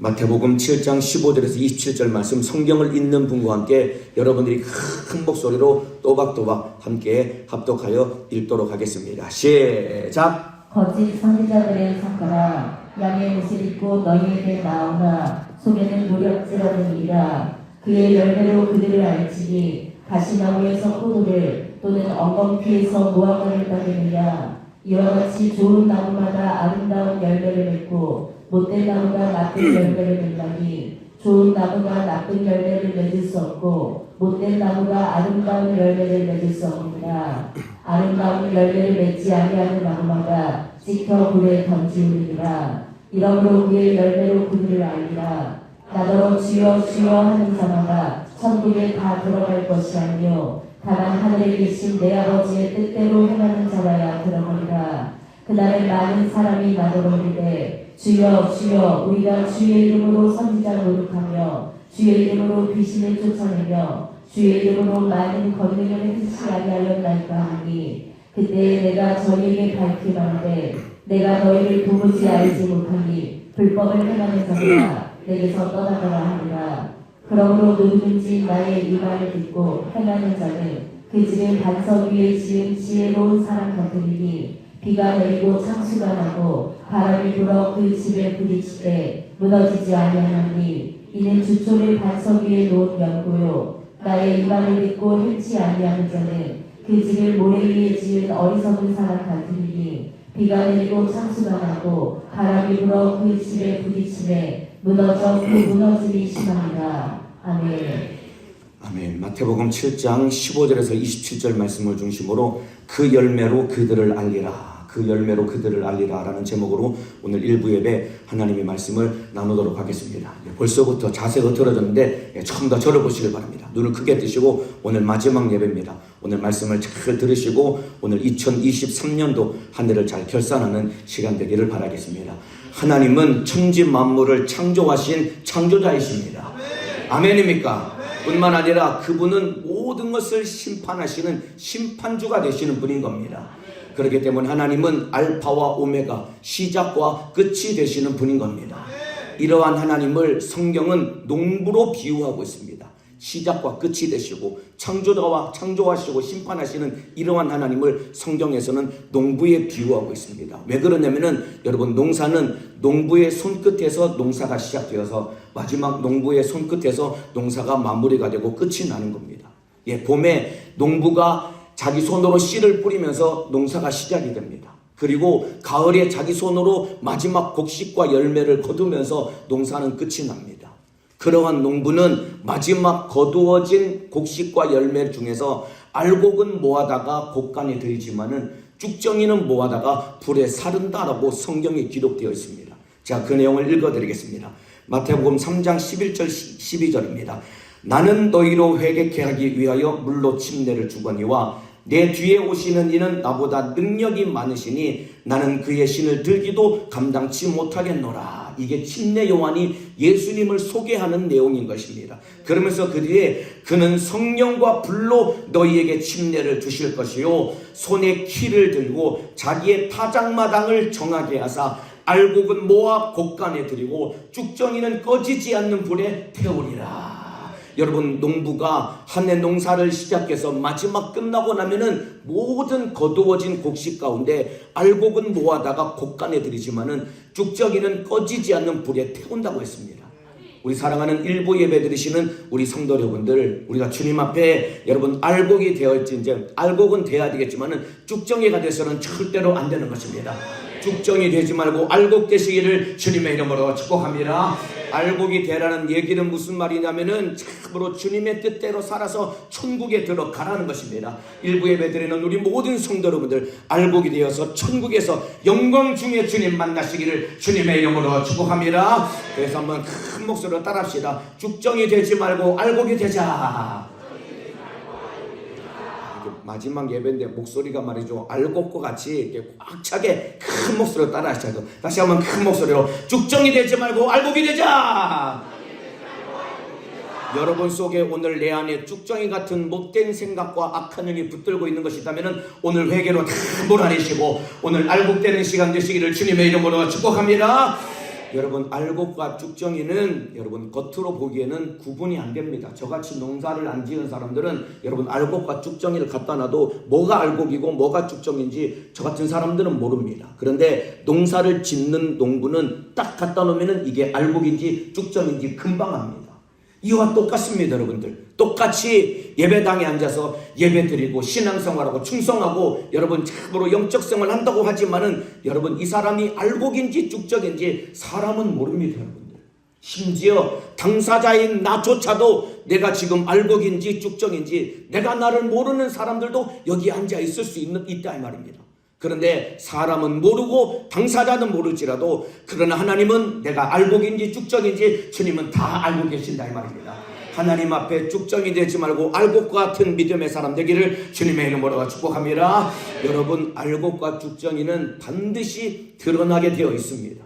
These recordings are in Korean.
마태복음 7장 15절에서 27절 말씀 성경을 읽는 분과 함께 여러분들이 큰 목소리로 또박또박 함께 합독하여 읽도록 하겠습니다. 시작! 거짓 선지자들의 섞어라 양의 옷을 입고 너희에게 나오나 속에는 노략질하느니라. 그의 열매로 그들을 알지니 가시나무에서 포도를 또는 엉겅퀴에서 무화과를 따르느냐. 이와 같이 좋은 나무마다 아름다운 열매를 맺고 못된 나무가 나쁜 열매를 맺나니 좋은 나무가 나쁜 열매를 맺을 수 없고 못된 나무가 아름다운 열매를 맺을 수 없느니라. 아름다운 열매를 맺지 아니하는 나무마다 찍혀 불에 던지우리니라. 이러므로 그의 열매로 그들을 알리라. 나더러 주여 주여 하는 자마다 천국에 다 들어갈 것이 아니요 다만 하늘에 계신 내 아버지의 뜻대로 행하는 자라야 들어가리라. 그날에 많은 사람이 나더러 이르되 주여 주여 우리가 주의 이름으로 선지자 노릇하며 주의 이름으로 귀신을 쫓아내며 주의 이름으로 많은 권능을 행치 아니하였나이까 하니 그때 내가 저희에게 밝히 말하되 내가 너희를 도무지 알지 못하니 불법을 행하는 자들아 내게서 떠나가라 하니라. 그러므로 누구든지 나의 이 말을 듣고 행하는 자는 그 집을 반석 위에 지은 지혜로운 사람 같으리니 비가 내리고 창수가 나고 바람이 불어 그 집에 부딪히되 무너지지 아니하나니 이는 주초를 반석 위에 놓은 연고요. 나의 이 말을 듣고 행치 아니하는 자는 그 집을 모래 위에 지은 어리석은 사람 같으리니 비가 내리고 창수가 나고 바람이 불어 그 집에 부딪히되 무너져 그 무너짐이 심합니다. 아멘. 아멘. 마태복음 7장 15절에서 27절 말씀을 중심으로 그 열매로 그들을 알리라. 그 열매로 그들을 알리라 라는 제목으로 오늘 일부 예배 하나님의 말씀을 나누도록 하겠습니다. 벌써부터 자세가 틀어졌는데 조금 더 절어보시길 바랍니다. 눈을 크게 뜨시고 오늘 마지막 예배입니다. 오늘 말씀을 잘 들으시고 오늘 2023년도 한 해를 잘 결산하는 시간 되기를 바라겠습니다. 하나님은 천지 만물을 창조하신 창조자이십니다. 아멘입니까? 뿐만 아니라 그분은 모든 것을 심판하시는 심판주가 되시는 분인 겁니다. 그렇기 때문에 하나님은 알파와 오메가 시작과 끝이 되시는 분인 겁니다. 이러한 하나님을 성경은 농부로 비유하고 있습니다. 시작과 끝이 되시고 창조하시고 심판하시는 이러한 하나님을 성경에서는 농부에 비유하고 있습니다. 왜 그러냐면은 여러분 농사는 농부의 손끝에서 농사가 시작되어서 마지막 농부의 손끝에서 농사가 마무리가 되고 끝이 나는 겁니다. 봄에 농부가 자기 손으로 씨를 뿌리면서 농사가 시작이 됩니다. 그리고 가을에 자기 손으로 마지막 곡식과 열매를 거두면서 농사는 끝이 납니다. 그러한 농부는 마지막 거두어진 곡식과 열매 중에서 알곡은 모아다가 곡간에 들이지만은 쭉정이는 모아다가 불에 사른다라고 성경에 기록되어 있습니다. 자, 그 내용을 읽어드리겠습니다. 마태복음 3장 11절 12절입니다. 나는 너희로 회개케 하기 위하여 물로 침례를 주거니와 내 뒤에 오시는 이는 나보다 능력이 많으시니 나는 그의 신을 들기도 감당치 못하겠노라. 이게 침례 요한이 예수님을 소개하는 내용인 것입니다. 그러면서 그 뒤에 그는 성령과 불로 너희에게 침례를 주실 것이요 손에 키를 들고 자기의 타작마당을 정하게 하사 알곡은 모아 곡간에 들이고 쭉정이는 꺼지지 않는 불에 태우리라. 여러분 농부가 한 해 농사를 시작해서 마지막 끝나고 나면은 모든 거두어진 곡식 가운데 알곡은 모아다가 곡간에 들이지만은 쭉정이는 꺼지지 않는 불에 태운다고 했습니다. 우리 사랑하는 일부 예배 드리시는 우리 성도 여러분들, 우리가 주님 앞에 여러분 알곡이 되어있지 이제 알곡은 돼야 되겠지만은 쭉정이가 돼서는 절대로 안 되는 것입니다. 쭉정이 되지 말고 알곡 되시기를 주님의 이름으로 축복합니다. 알곡이 되라는 얘기는 무슨 말이냐면은 참으로 주님의 뜻대로 살아서 천국에 들어가라는 것입니다. 일부 예배 드리는 우리 모든 성도 여러분들 알곡이 되어서 천국에서 영광 중에 주님 만나시기를 주님의 이름으로 축복합니다. 그래서 한번 큰 목소리로 따라합시다. 쭉정이 되지 말고 알곡이 되자. 마지막 예배인데 목소리가 말이죠 알곡과 같이 이렇게 꽉 차게 큰 목소리로 따라 하시죠. 다시 한번 큰 목소리로 쭉정이 되지 말고 알곡이 되자. 여러분 속에 오늘 내 안에 쭉정이 같은 못된 생각과 악한 영이 붙들고 있는 것이 있다면 오늘 회개로 다 몰아내시고 오늘 알곡되는 시간 되시기를 주님의 이름으로 축복합니다. 여러분 알곡과 쭉정이는 여러분 겉으로 보기에는 구분이 안 됩니다. 저같이 농사를 안 지은 사람들은 여러분 알곡과 쭉정이를 갖다 놔도 뭐가 알곡이고 뭐가 쭉정인지 저 같은 사람들은 모릅니다. 그런데 농사를 짓는 농부는 딱 갖다 놓으면 이게 알곡인지 쭉정인지 금방 압니다. 이와 똑같습니다. 여러분들 똑같이 예배당에 앉아서 예배 드리고 신앙생활하고 충성하고 여러분 참으로 영적 생활을 한다고 하지만은 여러분 이 사람이 알곡인지 쭉정인지 사람은 모릅니다. 여러분들 심지어 당사자인 나조차도 내가 지금 알곡인지 쭉정인지 내가 나를 모르는 사람들도 여기 앉아 있을 수 있다 이 말입니다. 그런데 사람은 모르고 당사자는 모를지라도 그러나 하나님은 내가 알곡인지 쭉정인지 주님은 다 알고 계신다 이 말입니다. 하나님 앞에 쭉정이 되지 말고 알곡과 같은 믿음의 사람 되기를 주님의 이름으로 축복합니다. 여러분 알곡과 쭉정이는 반드시 드러나게 되어 있습니다.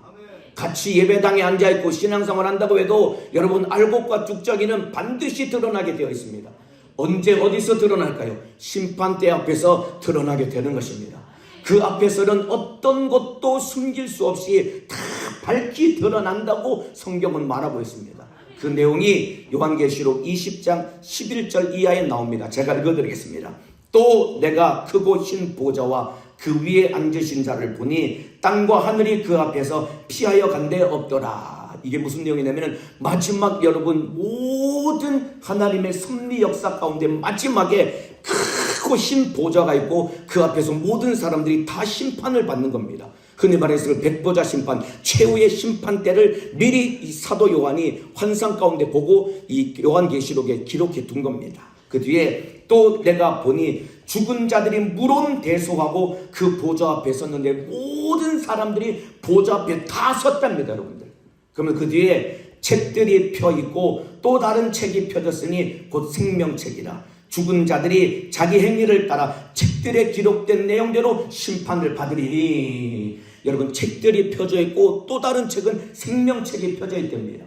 같이 예배당에 앉아있고 신앙생활 한다고 해도 여러분 알곡과 쭉정이는 반드시 드러나게 되어 있습니다. 언제 어디서 드러날까요? 심판대 앞에서 드러나게 되는 것입니다. 그 앞에서는 어떤 것도 숨길 수 없이 다 밝히 드러난다고 성경은 말하고 있습니다. 그 내용이 요한계시록 20장 11절 이하에 나옵니다. 제가 읽어드리겠습니다. 또 내가 크고 흰 보좌와 그 위에 앉으신 자를 보니 땅과 하늘이 그 앞에서 피하여 간 데 없더라. 이게 무슨 내용이냐면 마지막 여러분 모든 하나님의 섭리 역사 가운데 마지막에 크고 흰 보좌가 있고 그 앞에서 모든 사람들이 다 심판을 받는 겁니다. 흔히 말해서 백보자 심판, 최후의 심판 때를 미리 이 사도 요한이 환상 가운데 보고 이 요한계시록에 기록해 둔 겁니다. 그 뒤에 또 내가 보니 죽은 자들이 물론 대소하고 그 보좌 앞에 섰는데 모든 사람들이 보좌 앞에 다 섰답니다. 여러분들. 그러면 그 뒤에 책들이 펴 있고 또 다른 책이 펴졌으니 곧 생명책이라. 죽은 자들이 자기 행위를 따라 책들에 기록된 내용대로 심판을 받으리니. 여러분 책들이 펴져 있고 또 다른 책은 생명책이 펴져 있답니다.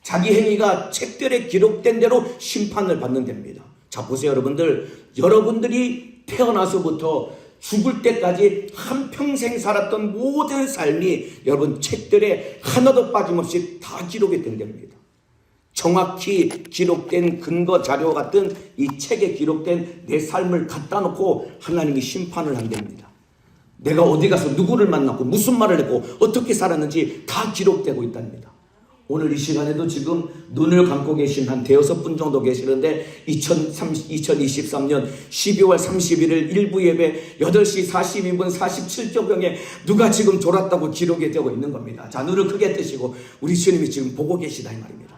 자기 행위가 책들에 기록된 대로 심판을 받는 됩니다. 자 보세요 여러분들. 여러분들이 태어나서부터 죽을 때까지 한평생 살았던 모든 삶이 여러분 책들에 하나도 빠짐없이 다 기록이 된답니다. 정확히 기록된 근거 자료 같은 이 책에 기록된 내 삶을 갖다 놓고 하나님이 심판을 한답니다. 내가 어디 가서 누구를 만났고 무슨 말을 했고 어떻게 살았는지 다 기록되고 있답니다. 오늘 이 시간에도 지금 눈을 감고 계신 한 대여섯 분 정도 계시는데 2023년 12월 31일 일부 예배 8시 42분 47초경에 누가 지금 졸았다고 기록이 되고 있는 겁니다. 자, 눈을 크게 뜨시고 우리 주님이 지금 보고 계시다 이 말입니다.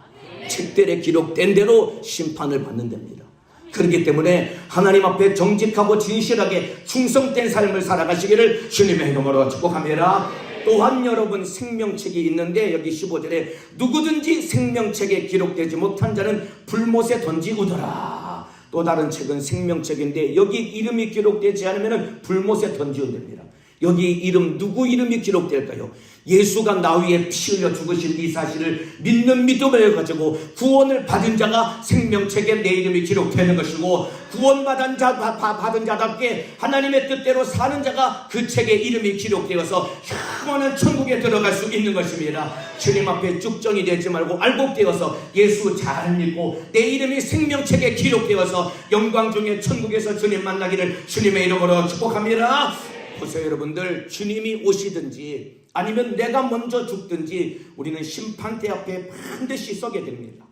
책들에 기록된 대로 심판을 받는 됩니다. 그렇기 때문에 하나님 앞에 정직하고 진실하게 충성된 삶을 살아가시기를 주님의 이름으로 축복합니다. 또한 여러분 생명책이 있는데 여기 15절에 누구든지 생명책에 기록되지 못한 자는 불못에 던지우더라. 또 다른 책은 생명책인데 여기 이름이 기록되지 않으면 불못에 던지운답니다. 여기 이름 누구 이름이 기록될까요? 예수가 나 위에 피 흘려 죽으신 이 사실을 믿는 믿음을 가지고 구원을 받은 자가 생명책에 내 이름이 기록되는 것이고 구원받은 받은 자답게 하나님의 뜻대로 사는 자가 그 책에 이름이 기록되어서 영원한 천국에 들어갈 수 있는 것입니다. 주님 앞에 쭉정이 되지 말고 알곡되어서 예수 잘 믿고 내 이름이 생명책에 기록되어서 영광 중에 천국에서 주님 만나기를 주님의 이름으로 축복합니다. 보세요 여러분들. 주님이 오시든지 아니면 내가 먼저 죽든지 우리는 심판대 앞에 반드시 서게 됩니다.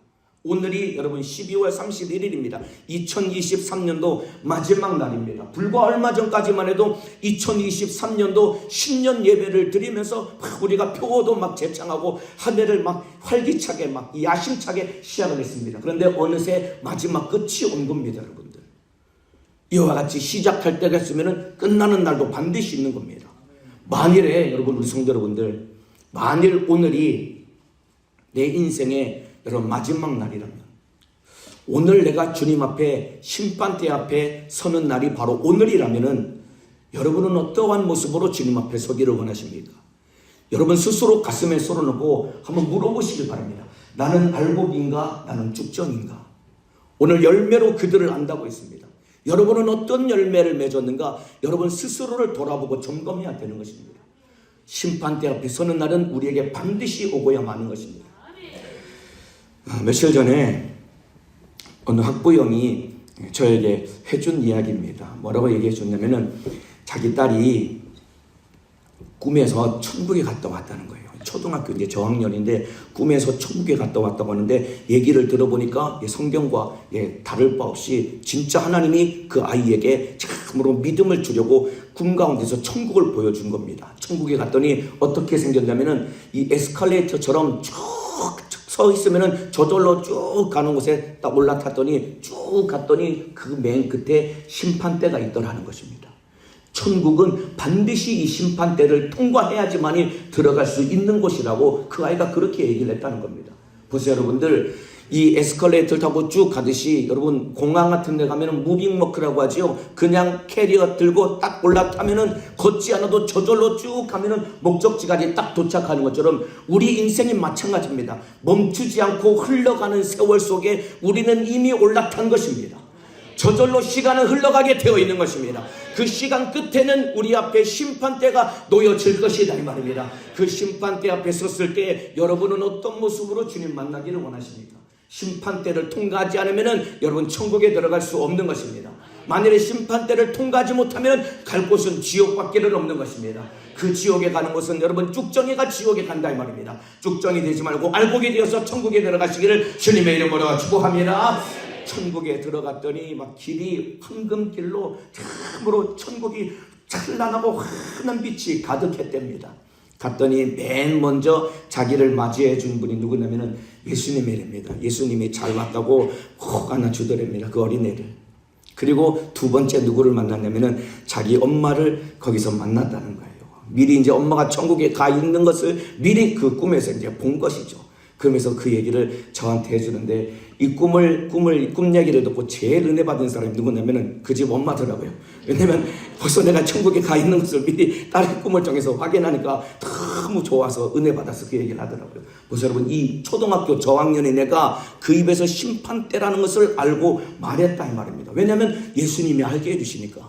오늘이 여러분 12월 31일입니다. 2023년도 마지막 날입니다. 불과 얼마 전까지만 해도 2023년도 신년 예배를 드리면서 우리가 표어도 막 제창하고 한 해를 막 활기차게 막 야심차게 시작을 했습니다. 그런데 어느새 마지막 끝이 온 겁니다. 여러분들. 이와 같이 시작할 때가 있으면 끝나는 날도 반드시 있는 겁니다. 만일에 여러분 우리 성도 여러분들 만일 오늘이 내 인생의 여러분 마지막 날이라면 오늘 내가 주님 앞에 심판대 앞에 서는 날이 바로 오늘이라면은 여러분은 어떠한 모습으로 주님 앞에 서기를 원하십니까? 여러분 스스로 가슴에 손을 넣고 한번 물어보시길 바랍니다. 나는 알곡인가? 나는 쭉정인가? 오늘 열매로 그들을 안다고 했습니다. 여러분은 어떤 열매를 맺었는가? 여러분 스스로를 돌아보고 점검해야 되는 것입니다. 심판대 앞에 서는 날은 우리에게 반드시 오고야만 하는 것입니다. 며칠 전에 어느 학부형이 저에게 해준 이야기입니다. 뭐라고 얘기해 줬냐면은 자기 딸이 꿈에서 천국에 갔다 왔다는 거예요. 초등학교 이제 저학년인데 꿈에서 천국에 갔다 왔다고 하는데 얘기를 들어보니까 성경과 다를 바 없이 진짜 하나님이 그 아이에게 참으로 믿음을 주려고 꿈 가운데서 천국을 보여준 겁니다. 천국에 갔더니 어떻게 생겼냐면은 이 에스컬레이터처럼 쭉 서 있으면은 저절로 쭉 가는 곳에 딱 올라탔더니 쭉 갔더니 그 맨 끝에 심판대가 있더라는 것입니다. 천국은 반드시 이 심판대를 통과해야지만이 들어갈 수 있는 곳이라고 그 아이가 그렇게 얘기를 했다는 겁니다. 보세요, 여러분들. 이 에스컬레이터를 타고 쭉 가듯이 여러분 공항 같은 데 가면은 무빙워크라고 하지요. 그냥 캐리어 들고 딱 올라타면은 걷지 않아도 저절로 쭉 가면은 목적지까지 딱 도착하는 것처럼 우리 인생이 마찬가지입니다. 멈추지 않고 흘러가는 세월 속에 우리는 이미 올라탄 것입니다. 저절로 시간은 흘러가게 되어 있는 것입니다. 그 시간 끝에는 우리 앞에 심판대가 놓여질 것이다 이 말입니다. 그 심판대 앞에 섰을 때 여러분은 어떤 모습으로 주님 만나기를 원하십니까? 심판대를 통과하지 않으면 여러분 천국에 들어갈 수 없는 것입니다. 만일에 심판대를 통과하지 못하면 갈 곳은 지옥밖에는 없는 것입니다. 그 지옥에 가는 곳은 여러분 쭉정이가 지옥에 간다 이 말입니다. 쭉정이 되지 말고 알곡이 되어서 천국에 들어가시기를 주님의 이름으로 축복합니다. 천국에 들어갔더니 막 길이 황금길로 참으로 천국이 찬란하고 환한 빛이 가득했답니다. 갔더니 맨 먼저 자기를 맞이해 준 분이 누구냐면은 예수님이랍니다. 예수님이 잘 왔다고 꼭 안아주더랍니다. 그 어린애를. 그리고 두 번째 누구를 만났냐면은 자기 엄마를 거기서 만났다는 거예요. 미리 이제 엄마가 천국에 가 있는 것을 미리 그 꿈에서 이제 본 것이죠. 그러면서 그 얘기를 저한테 해주는데 이 꿈 얘기를 듣고 제일 은혜 받은 사람이 누구냐면은 그 집 엄마더라고요. 왜냐면 벌써 내가 천국에 가 있는 것을 미리 딸의 꿈을 통해서 확인하니까 너무 좋아서 은혜 받아서 그 얘기를 하더라고요. 보세요, 여러분. 이 초등학교 저학년의 내가 그 입에서 심판대라는 것을 알고 말했다 이 말입니다. 왜냐면 예수님이 알게 해주시니까.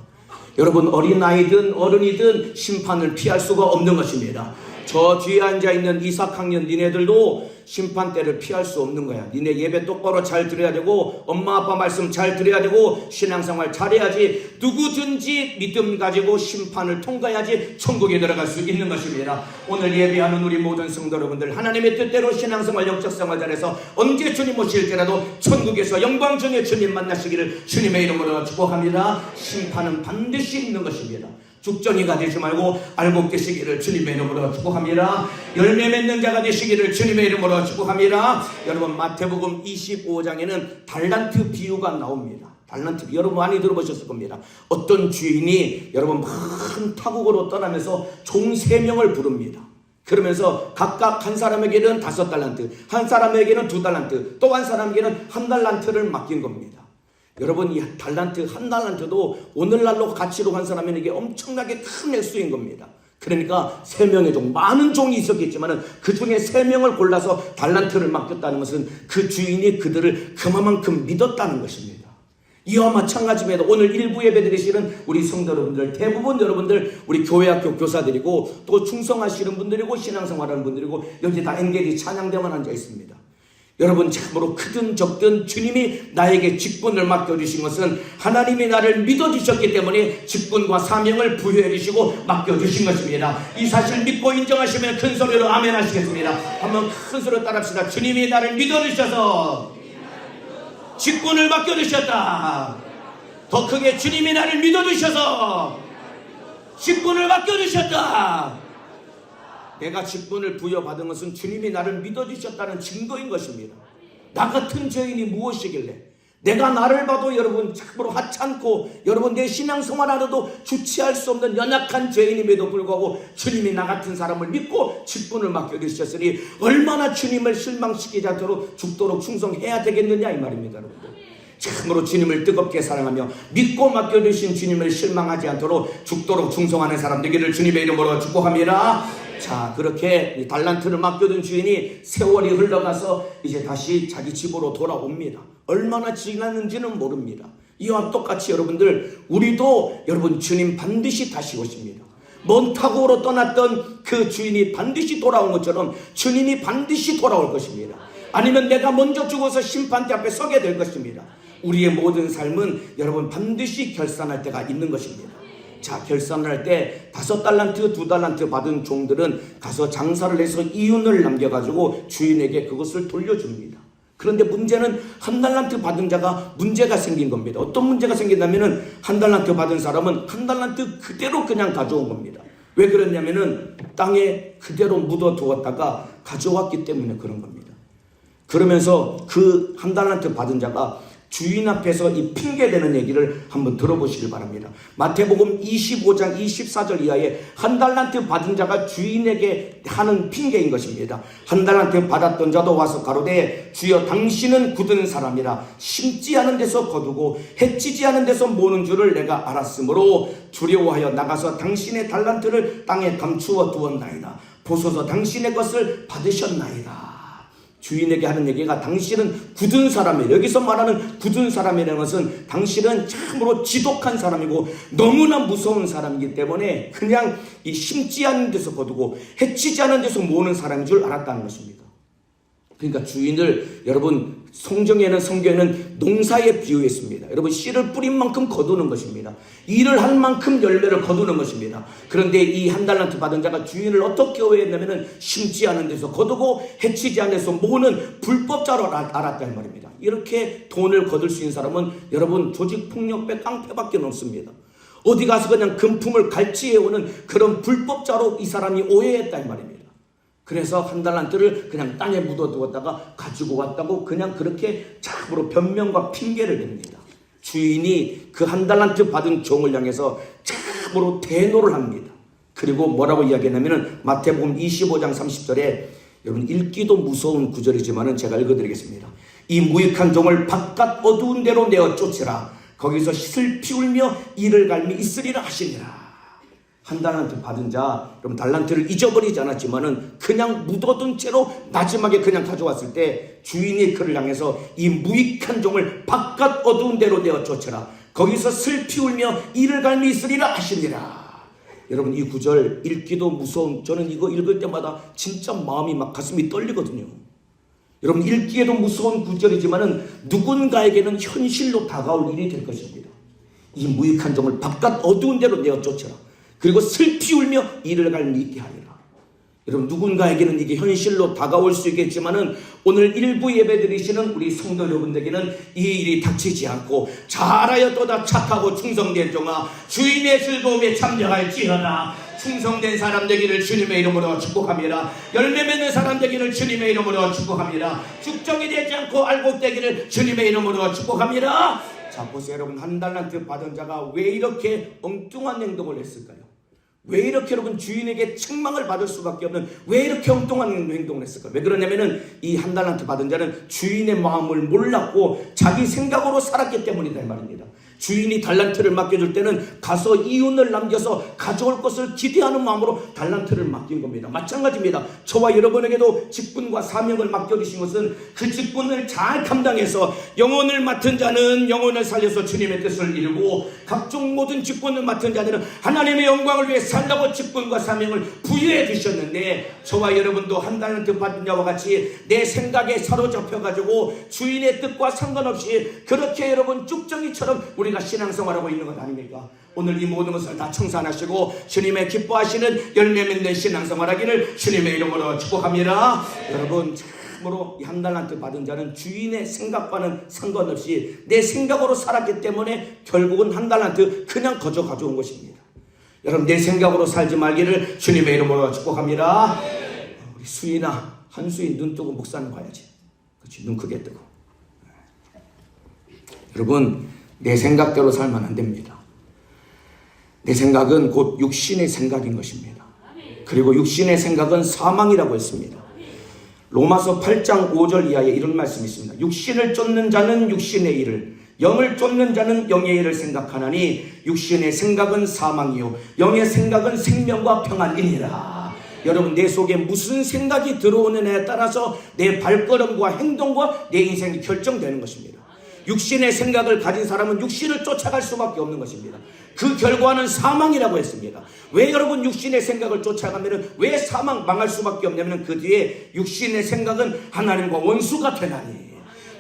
여러분, 어린아이든 어른이든 심판을 피할 수가 없는 것입니다. 저 뒤에 앉아있는 이삭학년 니네들도 심판대를 피할 수 없는 거야. 니네 예배 똑바로 잘 드려야 되고 엄마 아빠 말씀 잘 드려야 되고 신앙생활 잘해야지 누구든지 믿음 가지고 심판을 통과해야지 천국에 들어갈 수 있는 것입니다. 오늘 예배하는 우리 모든 성도 여러분들 하나님의 뜻대로 신앙생활 영적생활 잘해서 언제 주님 오실지라도 천국에서 영광 중에 주님 만나시기를 주님의 이름으로 축복합니다. 심판은 반드시 있는 것입니다. 죽정이가 되지 말고 알곡 되시기를 주님의 이름으로 축복합니다. 열매 맺는 자가 되시기를 주님의 이름으로 축복합니다. 여러분, 마태복음 25장에는 달란트 비유가 나옵니다. 달란트 비유 여러분 많이 들어보셨을 겁니다. 어떤 주인이 여러분 큰 타국으로 떠나면서 종 3명을 부릅니다. 그러면서 각각 한 사람에게는 5달란트, 한 사람에게는 2달란트, 또 한 사람에게는 1달란트를 맡긴 겁니다. 여러분, 이 달란트, 1달란트도 오늘날로 가치로 환산하면 이게 엄청나게 큰 액수인 겁니다. 그러니까 3명의 종, 많은 종이 있었겠지만 그 중에 3명을 골라서 달란트를 맡겼다는 것은 그 주인이 그들을 그만큼 믿었다는 것입니다. 이와 마찬가지입니다. 오늘 일부 예배 드리시는 우리 성도 여러분들, 대부분 여러분들 우리 교회학교 교사들이고 또 충성하시는 분들이고 신앙생활하는 분들이고 여기 다 엔게지 찬양대만 앉아 있습니다. 여러분, 참으로 크든 적든 주님이 나에게 직분을 맡겨주신 것은 하나님이 나를 믿어주셨기 때문에 직분과 사명을 부여해 주시고 맡겨주신 것입니다. 이 사실 믿고 인정하시면 큰 소리로 아멘 하시겠습니다. 한번 큰 소리로 따라합시다. 주님이 나를 믿어주셔서 직분을 맡겨주셨다. 더 크게 주님이 나를 믿어주셔서 직분을 맡겨주셨다. 내가 직분을 부여받은 것은 주님이 나를 믿어주셨다는 증거인 것입니다. 나 같은 죄인이 무엇이길래 내가 나를 봐도 여러분 참으로 하찮고 여러분 내 신앙생활 하나도 주체할 수 없는 연약한 죄인임에도 불구하고 주님이 나 같은 사람을 믿고 직분을 맡겨주셨으니 얼마나 주님을 실망시키지 않도록 죽도록 충성해야 되겠느냐 이 말입니다. 여러분들, 참으로 주님을 뜨겁게 사랑하며 믿고 맡겨주신 주님을 실망하지 않도록 죽도록 충성하는 사람 되기를 주님의 이름으로 축복합니다. 자, 그렇게 달란트를 맡겨둔 주인이 세월이 흘러가서 이제 다시 자기 집으로 돌아옵니다. 얼마나 지났는지는 모릅니다. 이와 똑같이 여러분들, 우리도 여러분 주님 반드시 다시 오십니다. 몬타고로 떠났던 그 주인이 반드시 돌아온 것처럼 주님이 반드시 돌아올 것입니다. 아니면 내가 먼저 죽어서 심판대 앞에 서게 될 것입니다. 우리의 모든 삶은 여러분 반드시 결산할 때가 있는 것입니다. 자, 결산을 할 때 5달란트, 2달란트 받은 종들은 가서 장사를 해서 이윤을 남겨가지고 주인에게 그것을 돌려줍니다. 그런데 문제는 1달란트 받은 자가 문제가 생긴 겁니다. 어떤 문제가 생긴다면은 1달란트 받은 사람은 1달란트 그대로 그냥 가져온 겁니다. 왜 그랬냐면은 땅에 그대로 묻어두었다가 가져왔기 때문에 그런 겁니다. 그러면서 그 1달란트 받은 자가 주인 앞에서 이 핑계대는 얘기를 한번 들어보시길 바랍니다. 마태복음 25장 24절 이하에 1달란트 받은 자가 주인에게 하는 핑계인 것입니다. 1달란트 받았던 자도 와서 가로되 주여 당신은 굳은 사람이라 심지 않은 데서 거두고 해치지 않은 데서 모는 줄을 내가 알았으므로 두려워하여 나가서 당신의 달란트를 땅에 감추어 두었나이다. 보소서 당신의 것을 받으셨나이다. 주인에게 하는 얘기가 당신은 굳은 사람이에요. 여기서 말하는 굳은 사람이라는 것은 당신은 참으로 지독한 사람이고 너무나 무서운 사람이기 때문에 그냥 이 심지 않은 데서 거두고 해치지 않은 데서 모으는 사람인 줄 알았다는 것입니다. 그러니까 주인을 여러분 성경에는 농사에 비유했습니다. 여러분 씨를 뿌린 만큼 거두는 것입니다. 일을 한 만큼 열매를 거두는 것입니다. 그런데 이 1달란트 받은 자가 주인을 어떻게 오해했냐면은 심지 않은 데서 거두고 해치지 않은 데서 모으는 불법자로 알았다는 말입니다. 이렇게 돈을 거둘 수 있는 사람은 여러분 조직폭력배 깡패밖에 없습니다. 어디 가서 그냥 금품을 갈취해오는 그런 불법자로 이 사람이 오해했다는 말입니다. 그래서 1달란트를 그냥 땅에 묻어두었다가 가지고 왔다고 그냥 그렇게 참으로 변명과 핑계를 댑니다. 주인이 그 1달란트 받은 종을 향해서 참으로 대노를 합니다. 그리고 뭐라고 이야기했냐면은 마태복음 25장 30절에 여러분 읽기도 무서운 구절이지만은 제가 읽어드리겠습니다. 이 무익한 종을 바깥 어두운 데로 내어 쫓으라. 거기서 슬피 울며 이를 갈미 있으리라 하시니라. 1달란트 받은 자, 여러분 달란트를 잊어버리지 않았지만은 그냥 묻어둔 채로 마지막에 그냥 가져왔을 때 주인이 그를 향해서 이 무익한 종을 바깥 어두운 데로 내어 쫓으라. 거기서 슬피 울며 이를 갈미 있으리라 하시니라. 여러분 이 구절 읽기도 무서운, 저는 이거 읽을 때마다 진짜 마음이 막 가슴이 떨리거든요. 여러분 읽기에도 무서운 구절이지만은 누군가에게는 현실로 다가올 일이 될 것입니다. 이 무익한 종을 바깥 어두운 데로 내어 쫓으라. 그리고 슬피 울며 이를 갈미 있게 하리라. 여러분 누군가에게는 이게 현실로 다가올 수 있겠지만은 오늘 일부 예배 드리시는 우리 성도 여러분들에게는 이 일이 닥치지 않고 잘하였도다 착하고 충성된 종아 주인의 즐거움에 참여할지어다. 충성된 사람 되기를 주님의 이름으로 축복합니다. 열매 맺는 사람 되기를 주님의 이름으로 축복합니다. 축정이 되지 않고 알곡되기를 주님의 이름으로 축복합니다. 자 보세요 여러분 1달란트 받은 자가 왜 이렇게 엉뚱한 행동을 했을까요? 왜 이렇게 여러분 주인에게 책망을 받을 수밖에 없는 왜 이렇게 엉뚱한 행동을 했을까요? 왜 그러냐면은 이 1달란트 받은 자는 주인의 마음을 몰랐고 자기 생각으로 살았기 때문이다 이 말입니다. 주인이 달란트를 맡겨줄 때는 가서 이윤을 남겨서 가져올 것을 기대하는 마음으로 달란트를 맡긴 겁니다. 마찬가지입니다. 저와 여러분에게도 직분과 사명을 맡겨주신 것은 그 직분을 잘 감당해서 영혼을 맡은 자는 영혼을 살려서 주님의 뜻을 이루고 각종 모든 직분을 맡은 자들은 하나님의 영광을 위해 살라고 직분과 사명을 부여해 주셨는데 저와 여러분도 1달란트 받은 자와 같이 내 생각에 사로잡혀가지고 주인의 뜻과 상관없이 그렇게 여러분 쭉정이처럼 우리가 신앙생활하고 있는 것 아닙니까? 오늘 이 모든 것을 다 청산하시고 주님의 기뻐하시는 열매 맺는 신앙생활하기를 주님의 이름으로 축복합니다. 여러분 참으로 이 1달란트 받은 자는 주인의 생각과는 상관없이 내 생각으로 살았기 때문에 결국은 1달란트 그냥 거저 가져온 것입니다. 여러분 내 생각으로 살지 말기를 주님의 이름으로 축복합니다. 우리 수인아 한수인 눈 뜨고 목사는 봐야지. 그렇지 눈 크게 뜨고. 여러분 내 생각대로 살면 안 됩니다. 내 생각은 곧 육신의 생각인 것입니다. 그리고 육신의 생각은 사망이라고 했습니다. 로마서 8장 5절 이하에 이런 말씀이 있습니다. 육신을 쫓는 자는 육신의 일을 영을 쫓는 자는 영의 일을 생각하나니 육신의 생각은 사망이요 영의 생각은 생명과 평안이니라. 여러분 내 속에 무슨 생각이 들어오느냐에 따라서 내 발걸음과 행동과 내 인생이 결정되는 것입니다. 육신의 생각을 가진 사람은 육신을 쫓아갈 수밖에 없는 것입니다. 그 결과는 사망이라고 했습니다. 왜 여러분 육신의 생각을 쫓아가면 왜 망할 수밖에 없냐면 그 뒤에 육신의 생각은 하나님과 원수가 되나니,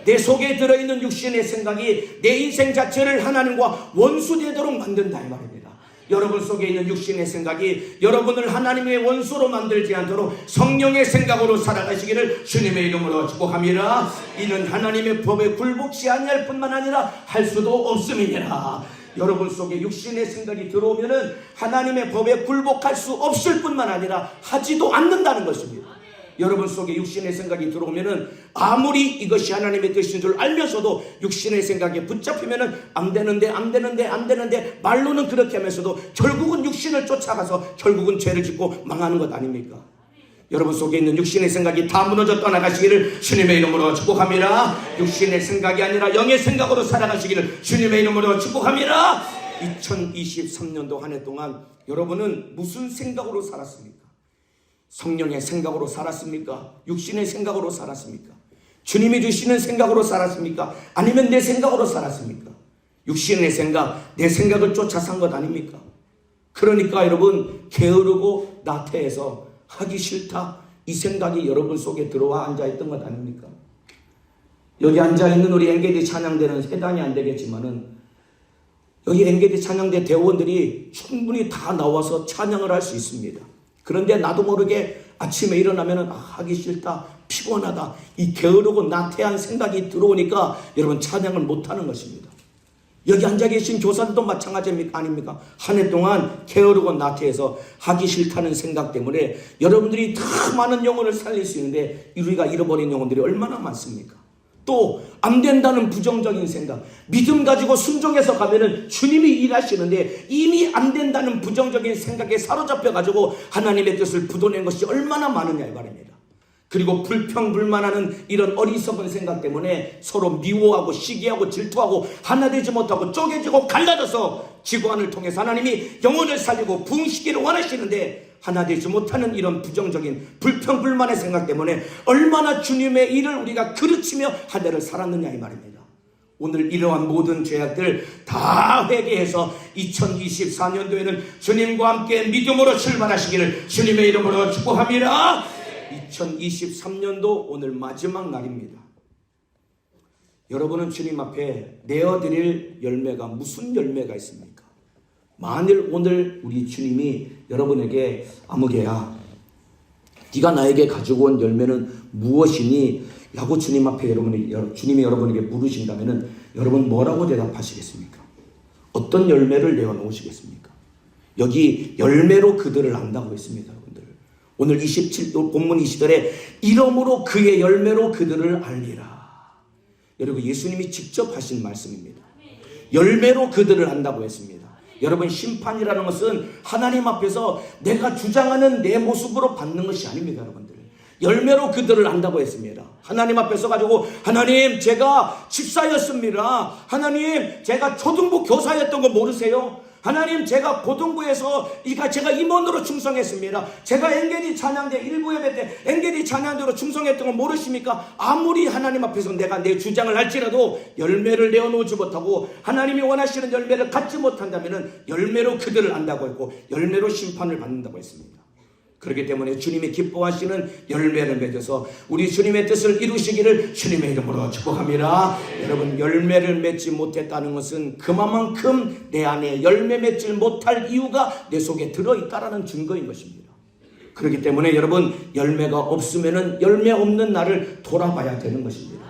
내 속에 들어있는 육신의 생각이 내 인생 자체를 하나님과 원수되도록 만든다 이 말입니다. 여러분 속에 있는 육신의 생각이 여러분을 하나님의 원수로 만들지 않도록 성령의 생각으로 살아가시기를 주님의 이름으로 축복합니다. 이는 하나님의 법에 굴복치 아니할 뿐만 아니라 할 수도 없음이니라. 여러분 속에 육신의 생각이 들어오면은 하나님의 법에 굴복할 수 없을 뿐만 아니라 하지도 않는다는 것입니다. 여러분 속에 육신의 생각이 들어오면은 아무리 이것이 하나님의 뜻인 줄 알면서도 육신의 생각에 붙잡히면은 안 되는데 말로는 그렇게 하면서도 결국은 육신을 쫓아가서 결국은 죄를 짓고 망하는 것 아닙니까? 여러분 속에 있는 육신의 생각이 다 무너져 떠나가시기를 주님의 이름으로 축복합니다. 육신의 생각이 아니라 영의 생각으로 살아가시기를 주님의 이름으로 축복합니다. 2023년도 한 해 동안 여러분은 무슨 생각으로 살았습니까? 성령의 생각으로 살았습니까? 육신의 생각으로 살았습니까? 주님이 주시는 생각으로 살았습니까? 아니면 내 생각으로 살았습니까? 육신의 생각, 내 생각을 쫓아 산 것 아닙니까? 그러니까 여러분 게으르고 나태해서 하기 싫다 이 생각이 여러분 속에 들어와 앉아있던 것 아닙니까? 여기 앉아있는 우리 엔게디 찬양대는 해당이 안 되겠지만은 여기 엔게디 찬양대 대원들이 충분히 다 나와서 찬양을 할 수 있습니다. 그런데 나도 모르게 아침에 일어나면 하기 싫다, 피곤하다, 이 게으르고 나태한 생각이 들어오니까 여러분 찬양을 못하는 것입니다. 여기 앉아 계신 교사들도 마찬가지입니까? 아닙니까? 한 해 동안 게으르고 나태해서 하기 싫다는 생각 때문에 여러분들이 더 많은 영혼을 살릴 수 있는데 우리가 잃어버린 영혼들이 얼마나 많습니까? 또 안 된다는 부정적인 생각, 믿음 가지고 순종해서 가면은 주님이 일하시는데 이미 안 된다는 부정적인 생각에 사로잡혀 가지고 하나님의 뜻을 부도낸 것이 얼마나 많으냐 이 말입니다. 그리고 불평불만하는 이런 어리석은 생각 때문에 서로 미워하고 시기하고 질투하고 하나 되지 못하고 쪼개지고 갈라져서 지구안을 통해서 하나님이 영혼을 살리고 부흥시키기를 원하시는데 하나 되지 못하는 이런 부정적인 불평불만의 생각 때문에 얼마나 주님의 일을 우리가 그르치며 한 해를 살았느냐 이 말입니다. 오늘 이러한 모든 죄악들 다 회개해서 2024년도에는 주님과 함께 믿음으로 출발하시기를 주님의 이름으로 축복합니다. 2023년도 오늘 마지막 날입니다. 여러분은 주님 앞에 내어드릴 열매가 무슨 열매가 있습니까? 만일 오늘 우리 주님이 여러분에게 아무개야 네가 나에게 가지고 온 열매는 무엇이니? 라고 주님 앞에 주님이 여러분에게 물으신다면 여러분 뭐라고 대답하시겠습니까? 어떤 열매를 내어놓으시겠습니까? 여기 열매로 그들을 안다고 했습니다. 여러분들 오늘 27도 본문 20절에 이러므로 그의 열매로 그들을 알리라. 여러분 예수님이 직접 하신 말씀입니다. 열매로 그들을 안다고 했습니다. 여러분 심판이라는 것은 하나님 앞에서 내가 주장하는 내 모습으로 받는 것이 아닙니다. 여러분들 열매로 그들을 안다고 했습니다. 하나님 앞에서 가지고 하나님 제가 집사였습니다. 하나님 제가 초등부 교사였던 거 모르세요? 하나님 제가 고등부에서 제가 임원으로 충성했습니다. 제가 엔게디 찬양대 1부 예배 때 엔게디 찬양대로 충성했던 거 모르십니까? 아무리 하나님 앞에서 내가 내 주장을 할지라도 열매를 내어놓지 못하고 하나님이 원하시는 열매를 갖지 못한다면 열매로 그들을 안다고 했고 열매로 심판을 받는다고 했습니다. 그렇기 때문에 주님이 기뻐하시는 열매를 맺어서 우리 주님의 뜻을 이루시기를 주님의 이름으로 축복합니다. 여러분 열매를 맺지 못했다는 것은 그만큼 내 안에 열매 맺지 못할 이유가 내 속에 들어있다라는 증거인 것입니다. 그렇기 때문에 여러분 열매가 없으면 열매 없는 날을 돌아봐야 되는 것입니다.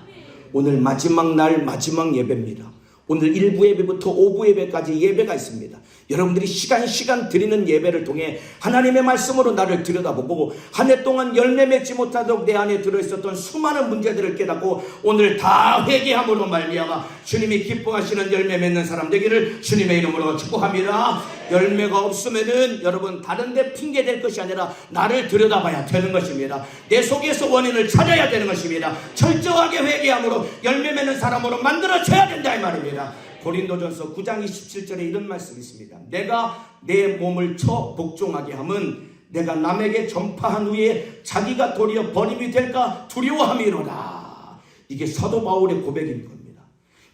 오늘 마지막 날 마지막 예배입니다. 오늘 1부 예배부터 5부 예배까지 예배가 있습니다. 여러분들이 시간 드리는 예배를 통해 하나님의 말씀으로 나를 들여다보고 한 해 동안 열매 맺지 못하도록 내 안에 들어있었던 수많은 문제들을 깨닫고 오늘 다 회개함으로 말미암아 주님이 기뻐하시는 열매 맺는 사람 되기를 주님의 이름으로 축복합니다. 열매가 없으면은 여러분 다른 데 핑계 댈 것이 아니라 나를 들여다봐야 되는 것입니다. 내 속에서 원인을 찾아야 되는 것입니다. 철저하게 회개함으로 열매 맺는 사람으로 만들어져야 된다 이 말입니다. 고린도전서 9장 27절에 이런 말씀이 있습니다. 내가 내 몸을 쳐 복종하게 함은 내가 남에게 전파한 후에 자기가 도리어 버림이 될까 두려워함이로라. 이게 사도 바울의 고백인 겁니다.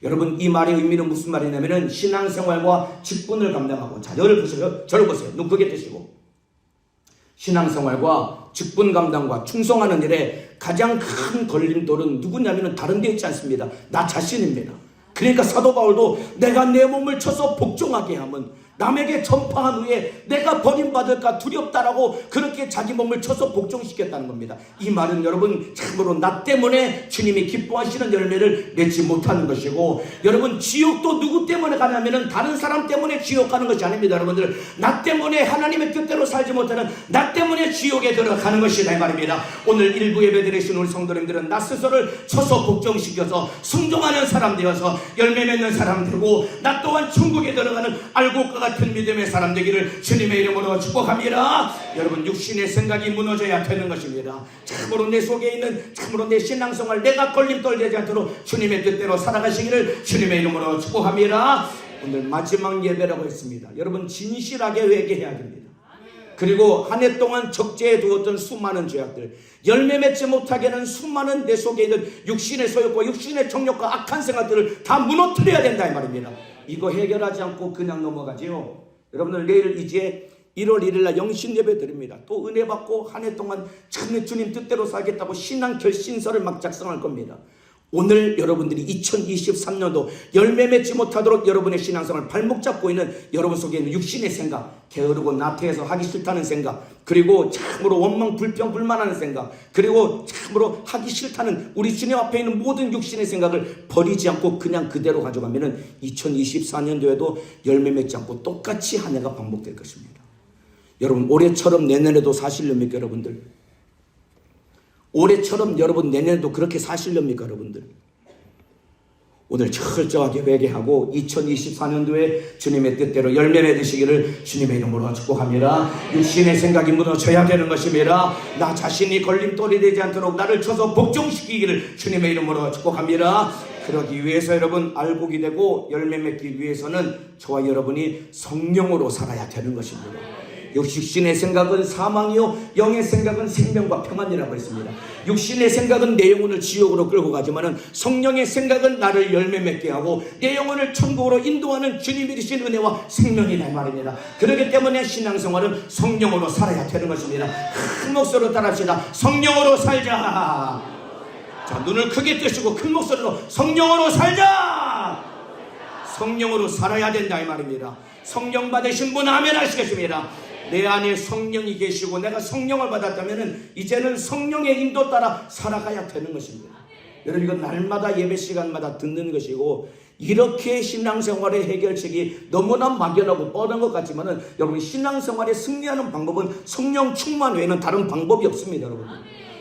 여러분 이 말의 의미는 무슨 말이냐면은 신앙생활과 직분을 감당하고, 자 저를 보세요. 저를 보세요. 눈 크게 뜨시고, 신앙생활과 직분 감당과 충성하는 일에 가장 큰 걸림돌은 누구냐면은 다른 데 있지 않습니다. 나 자신입니다. 그러니까 사도 바울도 내가 내 몸을 쳐서 복종하게 하면 남에게 전파한 후에 내가 버림받을까 두렵다라고 그렇게 자기 몸을 쳐서 복종시켰다는 겁니다. 이 말은 여러분 참으로 나 때문에 주님이 기뻐하시는 열매를 맺지 못하는 것이고, 여러분 지옥도 누구 때문에 가냐면은 다른 사람 때문에 지옥 가는 것이 아닙니다. 여러분들 나 때문에 하나님의 뜻대로 살지 못하는 나 때문에 지옥에 들어가는 것이다 이 말입니다. 오늘 일부 예배 드리신 우리 성도님들은 나 스스로를 쳐서 복종시켜서 순종하는 사람 되어서 열매 맺는 사람 되고, 나 또한 천국에 들어가는 알곡과 같은 믿음의 사람 되기를 주님의 이름으로 축복합니다. 여러분 육신의 생각이 무너져야 되는 것입니다. 참으로 내 속에 있는 참으로 내 신앙생활 내가 걸림돌 되지 않도록 주님의 뜻대로 살아가시기를 주님의 이름으로 축복합니다. 오늘 마지막 예배라고 했습니다. 여러분 진실하게 회개해야 됩니다. 그리고 한 해 동안 적재해 두었던 수많은 죄악들, 열매 맺지 못하게 하는 수많은 내 속에 있는 육신의 소욕과 육신의 정욕과 악한 생각들을 다 무너뜨려야 된다 이 말입니다. 이거 해결하지 않고 그냥 넘어가지요. 여러분들 내일 이제 1월 1일 날 영신 예배 드립니다. 또 은혜 받고 한 해 동안 참 주님 뜻대로 살겠다고 신앙 결신서를 막 작성할 겁니다. 오늘 여러분들이 2023년도 열매 맺지 못하도록 여러분의 신앙생활 발목 잡고 있는 여러분 속에 있는 육신의 생각, 게으르고 나태해서 하기 싫다는 생각, 그리고 참으로 원망 불평 불만하는 생각, 그리고 참으로 하기 싫다는 우리 주님 앞에 있는 모든 육신의 생각을 버리지 않고 그냥 그대로 가져가면은 2024년도에도 열매 맺지 않고 똑같이 한 해가 반복될 것입니다. 여러분 올해처럼 내년에도 사실렵니까 여러분들? 올해처럼 여러분 내년에도 그렇게 사실렵니까 여러분들? 오늘 철저하게 회개하고 2024년도에 주님의 뜻대로 열매 맺으시기를 주님의 이름으로 축복합니다. 육신의 생각이 무너져야 되는 것입니다. 나 자신이 걸림돌이 되지 않도록 나를 쳐서 복종시키기를 주님의 이름으로 축복합니다. 그러기 위해서 여러분 알곡이 되고 열매 맺기 위해서는 저와 여러분이 성령으로 살아야 되는 것입니다. 육신의 생각은 사망이요 영의 생각은 생명과 평안이라고 했습니다. 육신의 생각은 내 영혼을 지옥으로 끌고 가지만은 성령의 생각은 나를 열매 맺게 하고 내 영혼을 천국으로 인도하는 주님이 주신 은혜와 생명이다 이 말입니다. 그렇기 때문에 신앙생활은 성령으로 살아야 되는 것입니다. 큰 목소리로 따라합시다. 성령으로 살자. 자, 눈을 크게 뜨시고 큰 목소리로 성령으로 살자. 성령으로 살아야 된다 이 말입니다. 성령 받으신 분 아멘 하시겠습니다. 내 안에 성령이 계시고 내가 성령을 받았다면 이제는 성령의 인도 따라 살아가야 되는 것입니다. 여러분 이건 날마다 예배 시간마다 듣는 것이고, 이렇게 신앙생활의 해결책이 너무나 막연하고 뻔한 것 같지만은 여러분 신앙생활에 승리하는 방법은 성령 충만 외에는 다른 방법이 없습니다. 여러분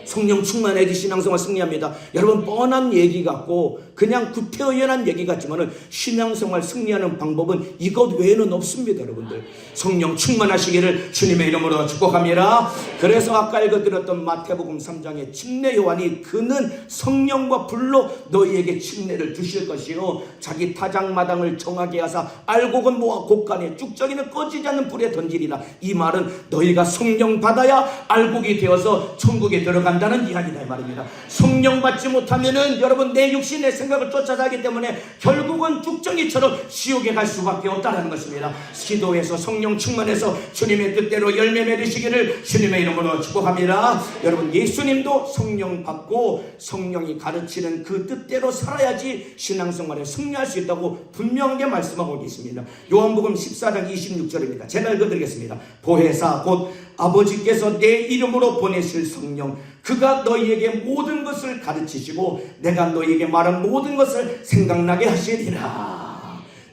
성령 충만해야지 신앙생활 승리합니다. 여러분 뻔한 얘기 같고 그냥 구태의연한 얘기 같지만은 신앙생활 승리하는 방법은 이것 외에는 없습니다. 여러분들 성령 충만하시기를 주님의 이름으로 축복합니다. 그래서 아까 읽어드렸던 마태복음 3장의 침례 요한이 그는 성령과 불로 너희에게 침례를 주실 것이요 자기 타작마당을 정하게 하사 알곡은 모아 곳간에 쭉저기는 꺼지지 않는 불에 던지리라. 이 말은 너희가 성령 받아야 알곡이 되어서 천국에 들어간다는 이야기다 이 말입니다. 성령 받지 못하면은 여러분 내 육신의 생각을 쫓아가기 때문에 결국은 쭉정이처럼 지옥에 갈 수밖에 없다는 것입니다. 기도해서 성령 충만해서 주님의 뜻대로 열매 맺으시기를 주님의 이름으로 축복합니다. 여러분 예수님도 성령 받고 성령이 가르치는 그 뜻대로 살아야지 신앙생활에 승리할 수 있다고 분명하게 말씀하고 계십니다. 요한복음 14장 26절입니다. 제가 읽어드리겠습니다. 보혜사 곧 아버지께서 내 이름으로 보내실 성령 그가 너희에게 모든 것을 가르치시고 내가 너희에게 말한 모든 것을 생각나게 하시리라.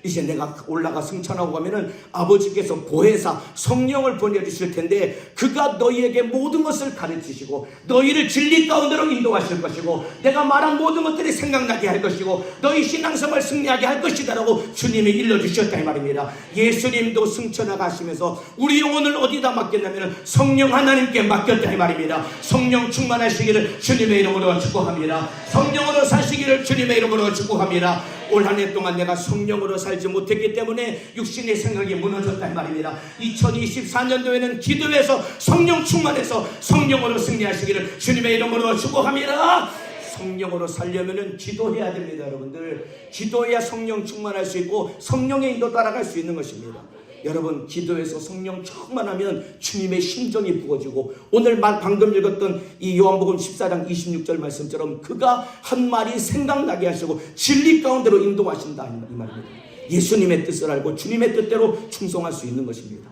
이제 내가 올라가 승천하고 가면은 아버지께서 보혜사 성령을 보내주실 텐데 그가 너희에게 모든 것을 가르치시고 너희를 진리 가운데로 인도하실 것이고 내가 말한 모든 것들이 생각나게 할 것이고 너희 신앙생활 승리하게 할 것이다라고 주님이 일러주셨다 이 말입니다. 예수님도 승천하가시면서 우리 영혼을 어디다 맡겼냐면 성령 하나님께 맡겼다 이 말입니다. 성령 충만하시기를 주님의 이름으로 축복합니다. 성령으로 사시기를 주님의 이름으로 축복합니다. 올 한 해 동안 내가 성령으로 살지 못했기 때문에 육신의 생각이 무너졌단 말입니다. 2024년도에는 기도해서 성령 충만해서 성령으로 승리하시기를 주님의 이름으로 축복합니다. 성령으로 살려면은 기도해야 됩니다. 여러분들, 기도해야 성령 충만할 수 있고 성령의 인도 따라갈 수 있는 것입니다. 여러분, 기도해서 성령 충만하면 주님의 심정이 부어지고, 오늘 방금 읽었던 이 요한복음 14장 26절 말씀처럼 그가 한 말이 생각나게 하시고 진리 가운데로 인도하신다, 이 말입니다. 예수님의 뜻을 알고 주님의 뜻대로 충성할 수 있는 것입니다.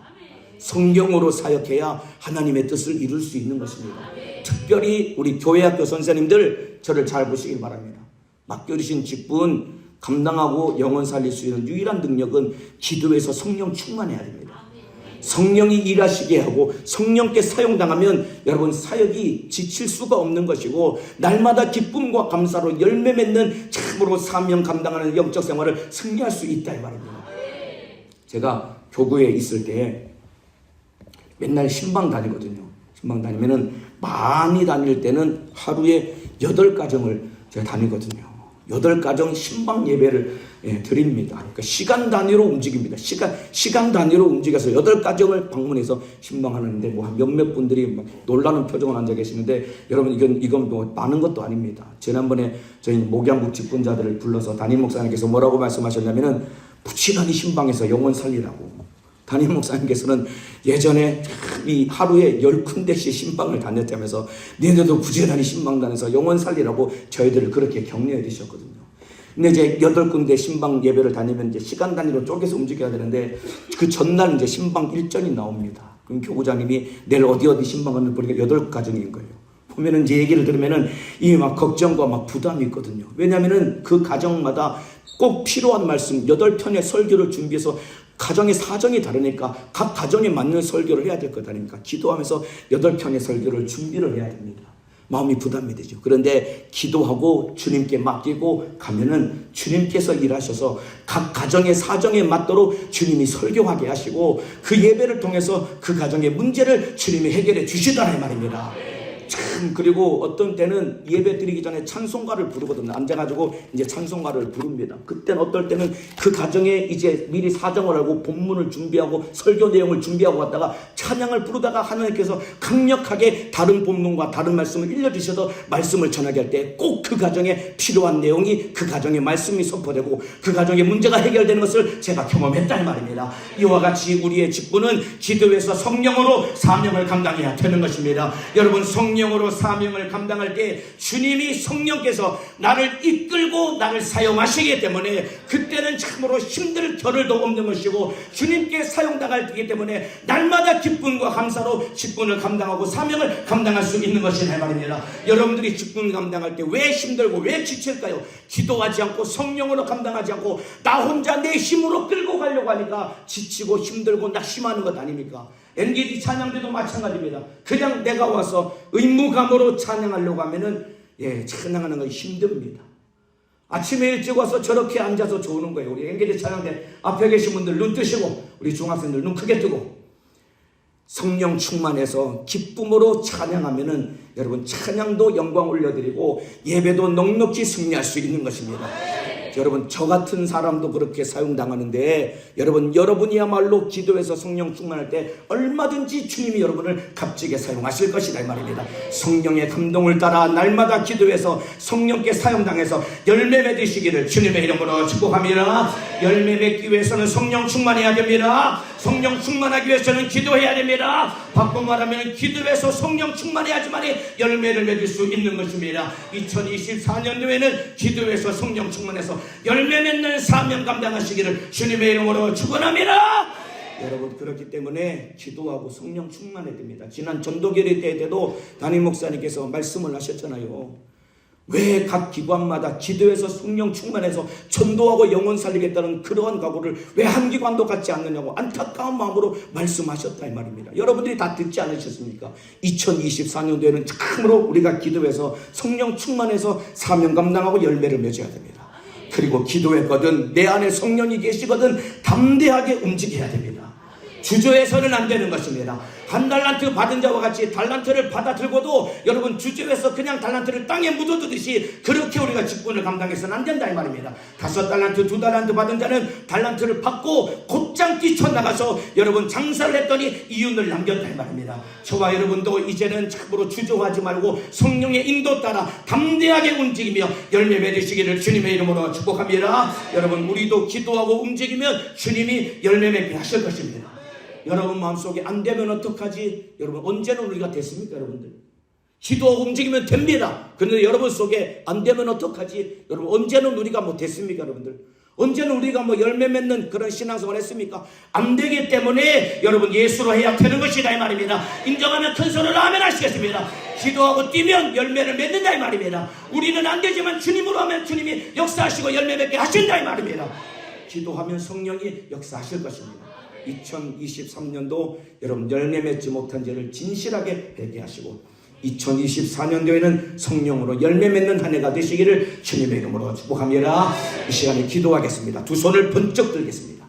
성령으로 사역해야 하나님의 뜻을 이룰 수 있는 것입니다. 특별히 우리 교회학교 선생님들, 저를 잘 보시길 바랍니다. 맡겨주신 직분 감당하고 영혼 살릴 수 있는 유일한 능력은 기도에서 성령 충만해야 됩니다. 성령이 일하시게 하고 성령께 사용당하면 여러분, 사역이 지칠 수가 없는 것이고 날마다 기쁨과 감사로 열매 맺는 참으로 사명 감당하는 영적 생활을 승리할 수 있다, 이 말입니다. 제가 교구에 있을 때 맨날 신방 다니거든요. 신방 다니면은 많이 다닐 때는 하루에 8가정을 제가 다니거든요. 8가정 신방 예배를 드립니다. 그러니까 시간 단위로 움직입니다. 시간 단위로 움직여서 8가정을 방문해서 신방하는데 뭐 몇몇 분들이 막 놀라는 표정을 앉아 계시는데, 여러분, 이건 뭐 많은 것도 아닙니다. 지난번에 저희 목양국 직분자들을 불러서 담임 목사님께서 뭐라고 말씀하셨냐면은 부지런히 신방에서 영혼 살리라고. 담임 목사님께서는 예전에 이 하루에 10군데씩 신방을 다녔다면서 니네도 부지런히 신방 다녀서 영혼 살리라고 저희들을 그렇게 격려해 주셨거든요. 근데 이제 8군데 신방 예배를 다니면 이제 시간 단위로 쪼개서 움직여야 되는데, 그 전날 이제 신방 일정이 나옵니다. 그럼 교구장님이 내일 어디 신방을 보니까 8가정인 거예요. 보면은 이제 얘기를 들으면은 이 막 걱정과 막 부담이 있거든요. 왜냐면은 그 가정마다 꼭 필요한 말씀 8편의 설교를 준비해서 가정의 사정이 다르니까 각 가정에 맞는 설교를 해야 될 것 아닙니까? 기도하면서 8편의 설교를 준비를 해야 됩니다. 마음이 부담이 되죠. 그런데 기도하고 주님께 맡기고 가면은 주님께서 일하셔서 각 가정의 사정에 맞도록 주님이 설교하게 하시고 그 예배를 통해서 그 가정의 문제를 주님이 해결해 주시더라, 이 말입니다. 참, 그리고 어떤 때는 예배 드리기 전에 찬송가를 부르거든요. 앉아가지고 이제 찬송가를 부릅니다. 그때는 어떨 때는 그 가정에 이제 미리 사정을 알고 본문을 준비하고 설교 내용을 준비하고 갔다가 찬양을 부르다가 하나님께서 강력하게 다른 본문과 다른 말씀을 일러주셔서 말씀을 전하게 할 때 꼭 그 가정에 필요한 내용이 그 가정의 말씀이 선포되고 그 가정의 문제가 해결되는 것을 제가 경험했단 말입니다. 이와 같이 우리의 직분은 기도에서 성령으로 사명을 감당해야 되는 것입니다. 여러분, 성령으로 사명을 감당할 때 주님이 성령께서 나를 이끌고 나를 사용하시기 때문에 그때는 참으로 힘들 겨를도 없는 것이고 주님께 사용당할 때이기 때문에 날마다 기쁨과 감사로 직분을 감당하고 사명을 감당할 수 있는 것이다, 말입니다. 여러분들이 직분 감당할 때 왜 힘들고 왜 지칠까요? 기도하지 않고 성령으로 감당하지 않고 나 혼자 내 힘으로 끌고 가려고 하니까 지치고 힘들고 낙심하는 것 아닙니까? NGD 찬양대도 마찬가지입니다. 그냥 내가 와서 의무감으로 찬양하려고 하면은 찬양하는 건 힘듭니다. 아침에 일찍 와서 저렇게 앉아서 좋은 거예요. 우리 NGD 찬양대 앞에 계신 분들 눈 뜨시고, 우리 중학생들 눈 크게 뜨고, 성령 충만해서 기쁨으로 찬양하면은 여러분, 찬양도 영광 올려드리고 예배도 넉넉히 승리할 수 있는 것입니다. 여러분, 저 같은 사람도 그렇게 사용당하는데, 여러분이야말로 기도해서 성령 충만할 때 얼마든지 주님이 여러분을 값지게 사용하실 것이다, 이 말입니다. 성령의 감동을 따라 날마다 기도해서 성령께 사용당해서 열매 맺으시기를 주님의 이름으로 축복합니다. 열매 맺기 위해서는 성령 충만해야 됩니다. 성령 충만하기 위해서는 기도해야 됩니다. 바꿔 말하면 기도해서 성령 충만해야지만이 열매를 맺을 수 있는 것입니다. 2024년도에는 기도해서 성령 충만해서 열매 맺는 사명 감당하시기를 주님의 이름으로 축원합니다. 여러분, 그렇기 때문에 기도하고 성령 충만해야 됩니다. 지난 전도결의 때에도 담임 목사님께서 말씀을 하셨잖아요. 왜 각 기관마다 기도해서 성령 충만해서 전도하고 영혼 살리겠다는 그러한 각오를 왜 한 기관도 갖지 않느냐고 안타까운 마음으로 말씀하셨다, 이 말입니다. 여러분들이 다 듣지 않으셨습니까? 2024년도에는 참으로 우리가 기도해서 성령 충만해서 사명 감당하고 열매를 맺어야 됩니다. 그리고 기도했거든 내 안에 성령이 계시거든 담대하게 움직여야 됩니다. 주저해서는 안 되는 것입니다. 한 달란트 받은 자와 같이 달란트를 받아 들고도 여러분 주저해서 그냥 달란트를 땅에 묻어두듯이 그렇게 우리가 직분을 감당해서는 안 된다 이 말입니다. 5달란트 2달란트 받은 자는 달란트를 받고 곧장 뛰쳐나가서 여러분 장사를 했더니 이윤을 남겼다 이 말입니다. 저와 여러분도 이제는 참으로 주저하지 말고 성령의 인도 따라 담대하게 움직이며 열매 맺으시기를 주님의 이름으로 축복합니다. 여러분 우리도 기도하고 움직이면 주님이 열매 맺게 하실 것입니다. 여러분 마음속에 안 되면 어떡하지? 여러분 언제는 우리가 됐습니까 여러분들? 기도하고 움직이면 됩니다. 그런데 여러분 속에 안 되면 어떡하지? 여러분 언제는 우리가 뭐 됐습니까 여러분들? 언제는 우리가 뭐 열매 맺는 그런 신앙생활을 했습니까? 안 되기 때문에 여러분 예수로 해야 되는 것이다 이 말입니다. 인정하면 큰 소리로 아멘 하시겠습니다. 기도하고 뛰면 열매를 맺는다 이 말입니다. 우리는 안 되지만 주님으로 하면 주님이 역사하시고 열매 맺게 하신다 이 말입니다. 기도하면 성령이 역사하실 것입니다. 2023년도 여러분 열매 맺지 못한 죄를 진실하게 회개하시고 2024년도에는 성령으로 열매 맺는 한 해가 되시기를 주님의 이름으로 축복합니다. 이 시간에 기도하겠습니다. 두 손을 번쩍 들겠습니다.